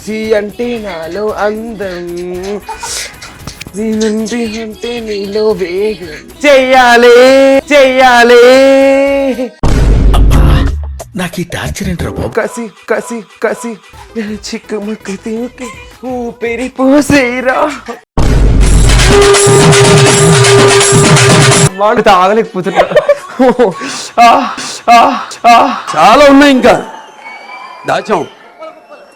C అంటే నాలో అందం, నేనంటే అంటే నీలో వేగం. చెయ్యాలి చెయ్యాలి నాకు ఈ టార్చర్ ఏంట్రా బాబు. కసి కసి కసి చిక్కుముక్కు తీకి ఊపిరి పోసేరా. వాళ్ళు తాగలేకపోతున్నా. చాలా ఉన్నాయి ఇంకా దాచాం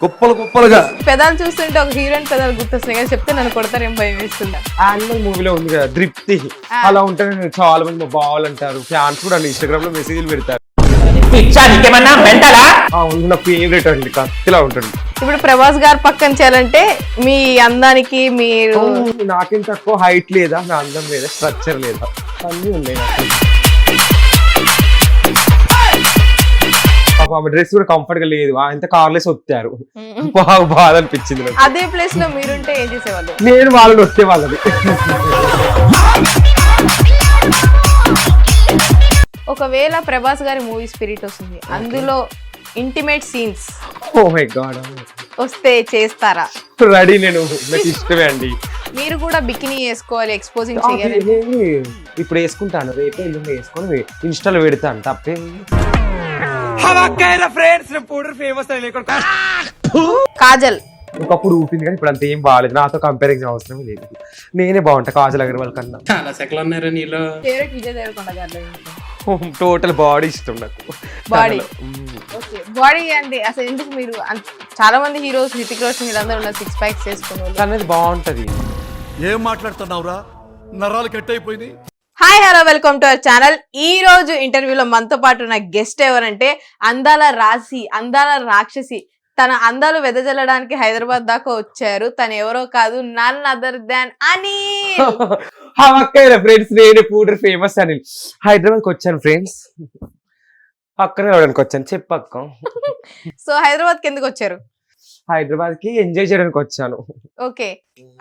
కుప్పలు కుప్పలుగా. పెదాలు చూస్తుంటే ఒక హీరోయిన్ పెదాలు గుర్తొస్తున్నాయి కానీ చెప్తే నన్ను కొడతారేం భయం వేస్తుందా? యానిమల్ మూవీలో ఉంది కదా దృప్తి, అలా ఉంటే చాలా మంది మా బావాలు అంటారు, ఫ్యాన్స్ కూడా ఇన్స్టాగ్రామ్ లో మెసేజ్లు పెడతారు. నా ఫేవరెట్ అండి, కత్తిలా ఉంటుంది. ఇప్పుడు ప్రభాస్ గారు పక్కన చేయాలంటే మీ అందానికి మీరు నాకేం తక్కువ హైట్ లేదా, నా అందం లేదా, స్ట్రక్చర్ లేదా, అన్నీ ఉన్నాయి నాకు. పాప డ్రెస్ కూడా కంఫర్ట్ గా లేదు, ఆయన కార్లేసి వచ్చారు, బాధ అనిపించింది నాకు. అదే ప్లేస్ లో మీరుంటే ఏం చేసేవాళ్ళు? నేను వాళ్ళని వచ్చే వాళ్ళది. ఒకవేళ ప్రభాస్ గారి మూవీ స్పిరిట్ వస్తుంది, అందులో intimate scenes oh my god వస్తే చేస్తారా? రెడీ, నేను నాకు ఇష్టమే అండి. మీరు కూడా బికినీ వేసుకోవాలి, ఎక్స్పోజింగ్ చేయాలి. ఇప్పుడు వేసుకుంటాను, రేపు ఎల్లుండి వేసుకొని ఇన్స్టాలో పెడతాను, తప్పే. కాజల్ ఒకప్పుడు ఊపింది కానీ ఇప్పుడు అంత ఏం బాగాలేదు, నాతో కంపారిజన్ అవసరం లేదు. నేనే బాగుంటా కాజల్ అగర్వాల్ కన్నా. చాలా సెకలు ఉన్నారా నీలో. ఫేవరెట్ విజయ్ దేవరకొండ గారు టోటల్ బాడీ ఇష్టం నాకు. బాడీ బాడీ అండి. అసలు ఎందుకు మీరు చాలా మంది హీరోస్ హృతిక్ రోషన్ వీళ్ళందరూ ఉన్న 6 ప్యాక్స్ చేసుకున్నారు, అనేది బాగుంటది. ఏం మాట్లాడుతున్నావురా, నరాలు కట్ అయిపోయింది. Hi hello welcome to our channel. ఈ రోజు ఇంటర్వ్యూలో మనతో పాటు ఉన్న గెస్ట్ ఎవరంటే అందాల రాశి, అందాల రాక్షసి. తన అందాలు వెదజల్లడానికి హైదరాబాద్ దాకా వచ్చారు. తను ఎవరో కాదు, none other than Anil. Friends, నేను పూడర్ ఫేమస్ అనిల్. హైదరాబాద్కి వచ్చాను ఫ్రెండ్స్, అక్కడే రావడానికి వచ్చాను. చెప్పక్క. సో హైదరాబాద్ కి ఎందుకు వచ్చారు? హైదరాబాద్ కి ఎంజాయ్ చేయడానికి వచ్చాను. ఓకే,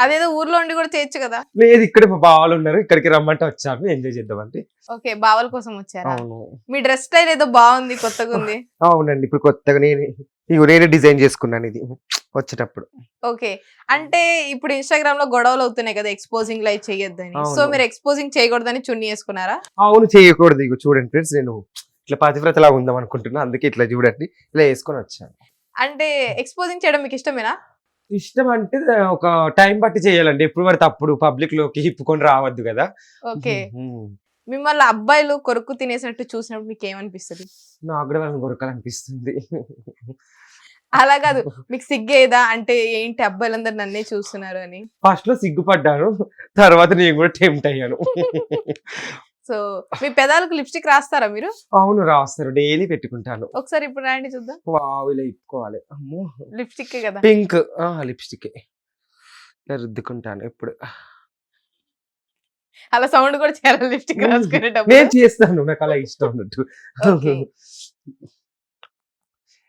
అదేదో ఊర్లో ఉండి కూడా చేయొచ్చు కదా. లేదు, ఇక్కడ మా బావాలు ఉన్నారు, ఇక్కడికి రమ్మంటే వచ్చాను ఎంజాయ్ చేద్దామంటే. ఓకే, బావల కోసం వచ్చారా? అవును. మీ డ్రెస్ స్టైల్ ఏదో బాగుంది, కొత్తగా ఉంది. అవునండి, ఇప్పుడు కొత్తగా నేనే డిజైన్ చేసుకున్నాను ఇది వచ్చేటప్పుడు. ఓకే, అంటే ఇప్పుడు ఇన్స్టాగ్రామ్ లో గొడవలు అవుతున్నాయి కదా, ఎక్స్పోజింగ్ లైవ్ చేయొద్దని. సో మీరు ఎక్స్పోజింగ్ చేయకూడదని చున్నీ వేసుకున్నారా? అవును, చేయకూడదు. ఇగో చూడండి ఫ్రెండ్స్, నేను ఇట్లా పతివ్రతలా ఉందాం అనుకుంటున్నా, అందుకే ఇట్లా చూడండి ఇలా వేసుకొని వచ్చాను. అంటే ఎక్స్పోజింగ్ చేయడం మీకు ఇష్టమేనా? ఇష్టం అంటే ఒక టైం బట్టి చేయాలండి, ఎప్పుడు పడితే అప్పుడు పబ్లిక్ లోకి ఇప్పుకొని రావద్దు కదా. ఓకే, మిమ్మల్ని అబ్బాయిలు కొరుకు తినేసినట్టు చూసినప్పుడు మీకు ఏమనిపిస్తుంది? నాకు కూడా వాళ్ళని కొరకాలనిపిస్తుంది. అలా కాదు, మీకు సిగ్గేదా అంటే ఏంటి అబ్బాయిలందరూ నన్నే చూస్తున్నారు అని? ఫస్ట్ లో సిగ్గుపడ్డాను, తర్వాత నేను కూడా టెంప్ట్ అయ్యాను. సో మీ పెదాలకు లిప్స్టిక్ రాస్తారా మీరు? అవును, రాస్తారు, డైలీ పెట్టుకుంటాను. ఒకసారి ఇప్పుడు రాయండి చూద్దాం. వావ్, ఇలా ఇప్పుకోవాలి. అమ్మో, లిప్స్టిక్ కదా, పింక్ లిప్స్టిక్ ఇలా రుద్దుకుంటాను ఎప్పుడు. అలా సౌండ్ కూడా చేయాలి లిప్స్టిక్ రాసుకునేటప్పుడు. నేను చేస్తాను, నాకు అలా ఇష్టం ఉన్నట్టు.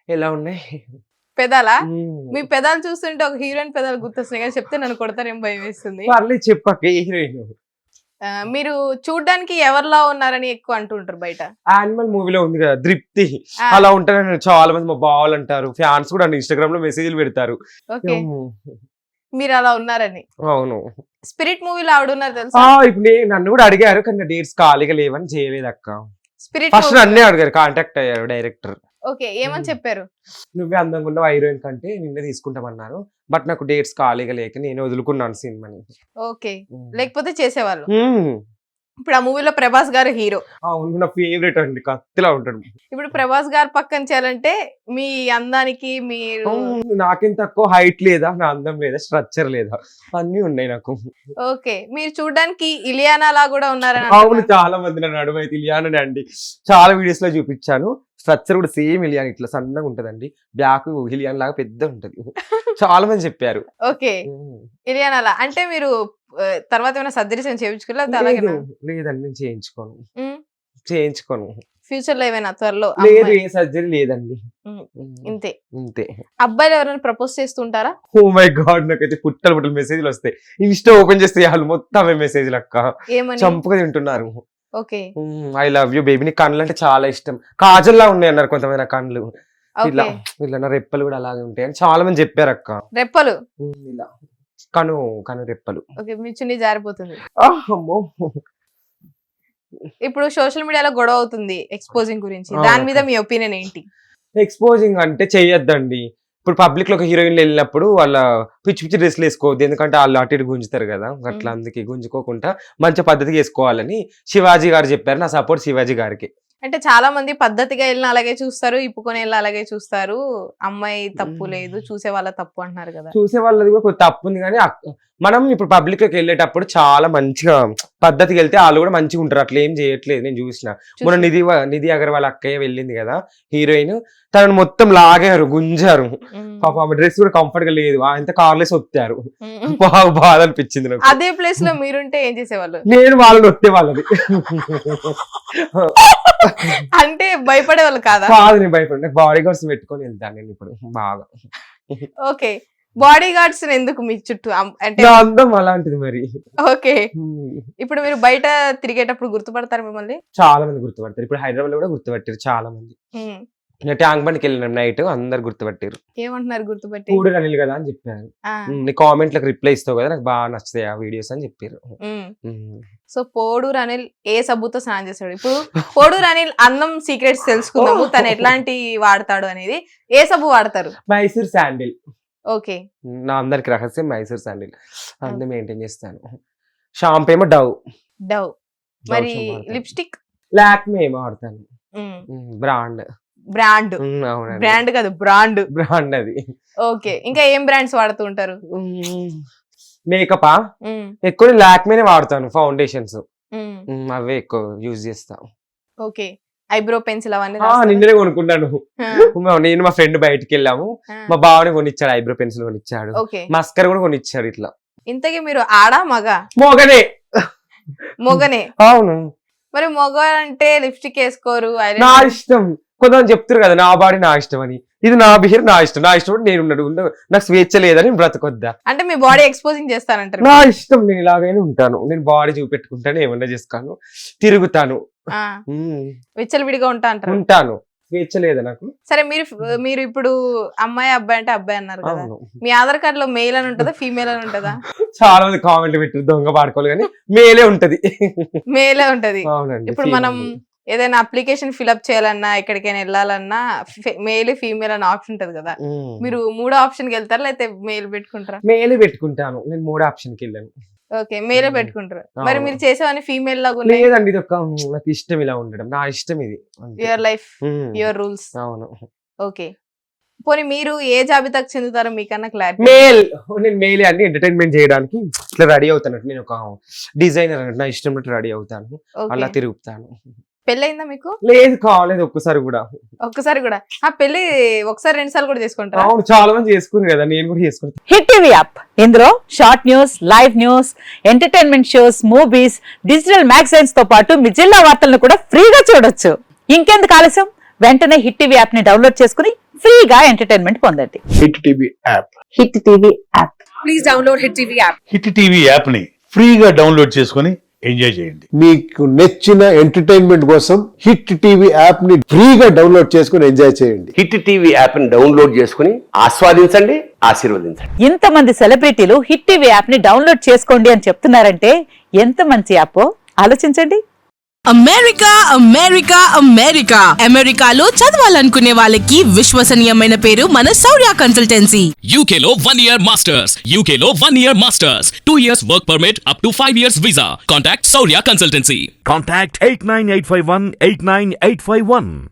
ఎలా ఉన్నాయి పెదాలా? మీ పెదాలు చూస్తుంటే ఒక హీరోయిన్ పెదాలు గుర్తొస్తున్నాయి కానీ చెప్తే నన్ను కొడతారేం భయం వేస్తుంది. పర్లేదు, చెప్పక్క. ఏ హీరోయిన్? మీరు చూడ్డానికి ఎవరిలా ఉన్నారని ఎక్కువ అంటుంటారు బయట. యానిమల్ మూవీలో ఉంది కదా దృప్తి, అలా ఉంటే చాలా మంది మా బావాలు అంటారు, ఫ్యాన్స్ కూడా ఇన్స్టాగ్రామ్ లో మెసేజ్లు పెడతారు. ఓకే, మీరు అలా ఉన్నారని. అవును. స్పిరిట్ మూవీలో ఆవిడ ఉన్నారు తెలుసా? ఇప్పుడు నన్ను కూడా అడిగారు కానీ డేట్స్ ఖాళీగా లేవని చేయలేదు అక్క. స్పిరిట్ ఫస్ట్ నన్నే అడిగారు, కాంటాక్ట్ అయ్యారు డైరెక్టర్. ఓకే, ఏమని చెప్పారు? నువ్వే అందంగా ఉన్న హీరోయిన్ కంటే నిన్నే తీసుకుంటామన్నారు, బట్ నాకు డేట్స్ ఖాళీగా లేక నేను వదులుకున్నాను సినిమాని. ఓకే, లేకపోతే చేసేవాళ్ళు. ఇప్పుడు ఆ మూవీలో ప్రభాస్ గారు హీరో. అవును, నా ఫేవరెట్ అండి, కత్తిలా ఉంటాడు. ఇప్పుడు ప్రభాస్ గారు పక్కన చేయాలంటే మీ అందానికి మీరు నాకేం తక్కువ హైట్ లేదా, నా అందం లేదా, స్ట్రక్చర్ లేదా, అన్ని ఉన్నాయి నాకు. ఓకే, మీరు చూడడానికి ఇలియానా లా కూడా ఉన్నారని. అవును, చాలా మంది నన్ను అడుగుతుంది ఇలియానా అండి, చాలా వీడియోస్ లో చూపించాను. స్ట్రక్చర్ కూడా సేమ్ ఇలియానా, ఇట్లా సన్నగా ఉంటదండి, బ్లాక్ ఇలియానా లాగా పెద్ద ఉంటది, చాలా మంది చెప్పారు. ఓకే, ఇలియానా లా అంటే మీరు తర్వాత ఏమైనా సర్జరీస్ ఏమైనా చేయించుకోలేదు? లేదండి, నేను చేయించుకోను. ఫ్యూచర్ లో ఏమైనా త్వరలో? లేదు, ఏ సర్జరీ లేదండి. ఇంతే ఇంతే. అబ్బాయిలు ఎవరైనా ప్రపోజ్ చేస్తుంటారా? ఓ మై గాడ్, నాకైతే పుట్టలు మెసేజ్లు వస్తాయి. ఇన్స్టా ఓపెన్ చేస్తే వాళ్ళు మొత్తం మెసేజ్లు అక్క, ఏమని? చంపుగా తింటున్నారు. Okay, I love you baby, నీ కళ్ళు అంటే చాలా ఇష్టం, కాజల్లా ఉన్నాయి అన్నారు కొంతమంది నా కళ్ళు. ఇలా ఓకే ఇలా నా రెప్పలు కూడా అలాగే ఉంటాయి అని చాలా మంది చెప్పారు అక్క. రెప్పలు ఇలా కను రెప్పలు. ఓకే మీ చున్నీ జారిపోతుంది. అమ్మో. ఇప్పుడు సోషల్ మీడియాలో గొడవ అవుతుంది ఎక్స్పోజింగ్ గురించి, అవును దాని మీద అక్క. మీ ఒపీనియన్ ఏంటి? ఎక్స్పోజింగ్ అంటే చెయ్యొద్దండి. ఇప్పుడు పబ్లిక్ లో ఒక హీరోయిన్లు వెళ్ళినప్పుడు వాళ్ళ పిచ్చి పిచ్చి డ్రెస్లు వేసుకోవద్దు, ఎందుకంటే వాళ్ళు అటు ఇటు గుంజుతారు కదా, అట్లా అందుకే గుంజుకోకుండా మంచి పద్ధతిగా వేసుకోవాలని శివాజీ గారు చెప్పారు. నా సపోర్ట్ శివాజీ గారికి. అంటే చాలా మంది పద్ధతిగా వెళ్ళిన అలాగే చూస్తారు, ఇప్పుకొని వెళ్ళిన అలాగే చూస్తారు, అమ్మాయి తప్పు లేదు, చూసే వాళ్ళ తప్పు అంటున్నారు కదా. చూసే వాళ్ళది కూడా కొంచెం తప్పు ఉంది, కానీ మనం ఇప్పుడు పబ్లిక్ లోకి వెళ్ళేటప్పుడు చాలా మంచిగా పద్ధతికి వెళ్తే వాళ్ళు కూడా మంచిగా ఉంటారు. అట్లా ఏం చేయట్లేదు, నేను చూసిన. మొన్న నిధి అగర్వాల్ అక్కయ్య వెళ్ళింది కదా హీరోయిన్, తనను మొత్తం లాగారు, గుంజారు. పాప ఆమె డ్రెస్ కూడా కంఫర్ట్ గా లేదు, ఎంత కార్లెస్ వస్తారు. బాధ అనిపించింది నాకు. అదే ప్లేస్ లో మీరుంటే ఏం చేసేవాళ్ళు? నేను వాళ్ళని వస్తే వాళ్ళది అంటే భయపడే వాళ్ళు కాదా? కాదు, నేను భయపడి బాడీ గార్డ్స్ పెట్టుకొని వెళ్తాను నేను ఇప్పుడు బాగా. ఓకే, బాడీ గార్డ్స్ ఎందుకు మీ చుట్టూ? అంటే నా అందం అలాంటిది మరి. ఓకే, ఇప్పుడు మీరు బయట తిరిగేటప్పుడు గుర్తుపడతారు మిమ్మల్ని? చాలా మంది గుర్తుపడతారు. ఇప్పుడు హైదరాబాద్ లో కూడా గుర్తుపట్టారు చాలా మంది. ట్యాంక్ బండ్కి వెళ్ళినాం నైట్, అందరు గుర్తుపట్టారు. ఏమంటున్నారు గుర్తుపట్టి? పూడు అనిల్ కదా అని చెప్పారు. నీ కామెంట్లకు రిప్లై ఇస్తావు కదా, నాకు బాగా నచ్చుతాయి ఆ వీడియోస్ అని చెప్పారు. సో పోడూరు అనిల్ ఏ సబ్బుతో స్నానం చేస్తాడు? ఇప్పుడు పోడూరు అనిల్ అన్నం సీక్రెట్స్ తెలుసుకుందాము, తను ఎట్లాంటి వాడతాడు అనేది. ఏ సబ్బు వాడతారు? మైసూర్ శాండిల్. ఓకే, నా అందరికి రహస్యం మైసూర్ శాండిల్, అందరూ మెయింటైన్ చేస్తాను. షాంపూ ఏమో డవ్. డవ్. మరి లిప్స్టిక్? లాక్మే ఏమో వాడతాను, బ్రాండ్. బ్రాండ్? అవునండి, బ్రాండ్ కాదు, బ్రాండ్. బ్రాండ్ అది. ఓకే, ఇంకా ఏం బ్రాండ్స్ వాడుతూ ఉంటారు? మేకప్ ఎక్కువ లాక్మేనే వాడతాను. ఫౌండేషన్స్ అవే ఎక్కువ యూజ్ చేస్తాను. ఓకే, ఐబ్రో పెన్సిల్ అవన్నీ నిన్ననే కొనుక్కున్నాను. నేను మా ఫ్రెండ్ బయటికి వెళ్ళాము, మా బావని కొనిచ్చాడు, ఐబ్రో పెన్సిల్ కొనిచ్చాడు, మస్కర్ కూడా కొనిచ్చాడు. ఇట్లా. ఇంతకీ మీరు ఆడా మగ? మొగనే. మొగనే. అవును. మరి మొగ అంటే లిప్స్టిక్ వేసుకోరు? నా ఇష్టం. కొంతమంది చెప్తారు కదా నా బాడీ నా ఇష్టం అని, ఇది నా బిహేవ్ నా ఇష్టం. నా ఇష్టం నేను నాకు స్వేచ్ఛ లేదని బ్రతకొద్దా? అంటే మీ బాడీ ఎక్స్పోజింగ్ చేస్తానంటారు? నా ఇష్టం, నేను ఇలాగైనా ఉంటాను. నేను బాడీ చూపెట్టుకుంటాను, ఏమన్నా చేసుకోను, తిరుగుతాను, విచ్చలవిడిగా ఉంటాను. స్వేచ్ఛ లేదా నాకు? సరే, మీరు ఇప్పుడు అమ్మాయి అబ్బాయి అంటే అబ్బాయి అన్నారు కదా, మీ ఆధార్ కార్డ్ లో మెయిల్ అని ఉంటుందా, ఫీమేల్ అని ఉంటుందా? చాలా మంది కామెంట్ పెట్టారు దొంగ పాడుకోవాలి, కానీ మేలే ఉంటది. మేలే ఉంటది. అవునండి. ఇప్పుడు మనం ఏదైనా అప్లికేషన్ ఫిల్అప్ చేయాలన్నా, ఎక్కడికైనా వెళ్ళాలన్నా మేల్ ఫీమేల్ అనే ఆప్షన్ ఉంటది కదా, మీరు మూడో ఆప్షన్ కి వెళ్తారా లేకపోతే మెయిల్ పెట్టుకుంటారా? మేలే పెట్టుకుంటాను. నేను మూడో ఆప్షన్ కి వెళ్ళాను. ఓకే, మేలే పెట్టుకుంటారు. మరి మీరు చేసేవన్నీ ఫీమేల్ లాగా లేదండి, ఇది ఒక నాకు ఇష్టం ఇలా ఉండడం, నా ఇష్టం ఇది. Your life your rules. అవును. ఓకే, పోనీ మీరు ఏ జాబితాకు చెందుతారో మీకన్నా క్లారిటీ? మేల్. నేను మేలే అన్ని ఎంటర్టైన్మెంట్ చేయడానికి ఇట్లా రెడీ అవుతాను. నేను ఒక డిజైనర్ అన్నట్టు, నా ఇష్టం రెడీ అవుతాను, అలా తిరుగుతాను. పెళ్ళయిందా మీకు? లేదు, కాలేదు ఒక్కసారి కూడా. ఒక్కసారి కూడా? ఆ పెళ్లి ఒకసారి 2 సార్లు కూడా చేసుకుంటారా? అవును, చాలా మంది చేసుకున్నారు కదా, నేను కూడా చేసుకుంటాను. హిట్ టీవీ యాప్, ఇందులో short news, live news, entertainment shows, movies, digital magazines తో పాటు మీ జిల్లా వార్తలను కూడా ఫ్రీగా చూడొచ్చు. ఇంకెందుకు ఆలస్యం, వెంటనే హిట్ టీవీ యాప్ ని డౌన్లోడ్ చేసుకుని ఫ్రీగా ఎంటర్టైన్మెంట్ పొందండి. Hit TV app. Hit TV app. Please download hit TV app. Hit TV app ని ఫ్రీగా డౌన్లోడ్ చేసుకుని ఎంజాయ్ చేయండి. మీకు నచ్చిన ఎంటర్టైన్మెంట్ కోసం హిట్ టీవీ యాప్ ని ఫ్రీగా డౌన్లోడ్ చేసుకుని ఎంజాయ్ చేయండి. హిట్ టీవీ యాప్ ని డౌన్లోడ్ చేసుకుని ఆస్వాదించండి, ఆశీర్వదించండి. ఇంతమంది సెలబ్రిటీలు హిట్ టీవీ యాప్ ని డౌన్లోడ్ చేసుకోండి అని చెప్తున్నారంటే ఎంత మంచి యాప్ ఆలోచించండి. అమెరికా అమెరికా అమెరికా అమెరికాలో చదవాలనుకునే వాళ్ళకి విశ్వసనీయమైన పేరు మన శౌర్య కన్సల్టెన్సీ. UK లో 1 year masters. UK లో 1 year masters. 2 years work permit up to 5 years visa. Contact Saurya Consultancy. Contact 89851 89851.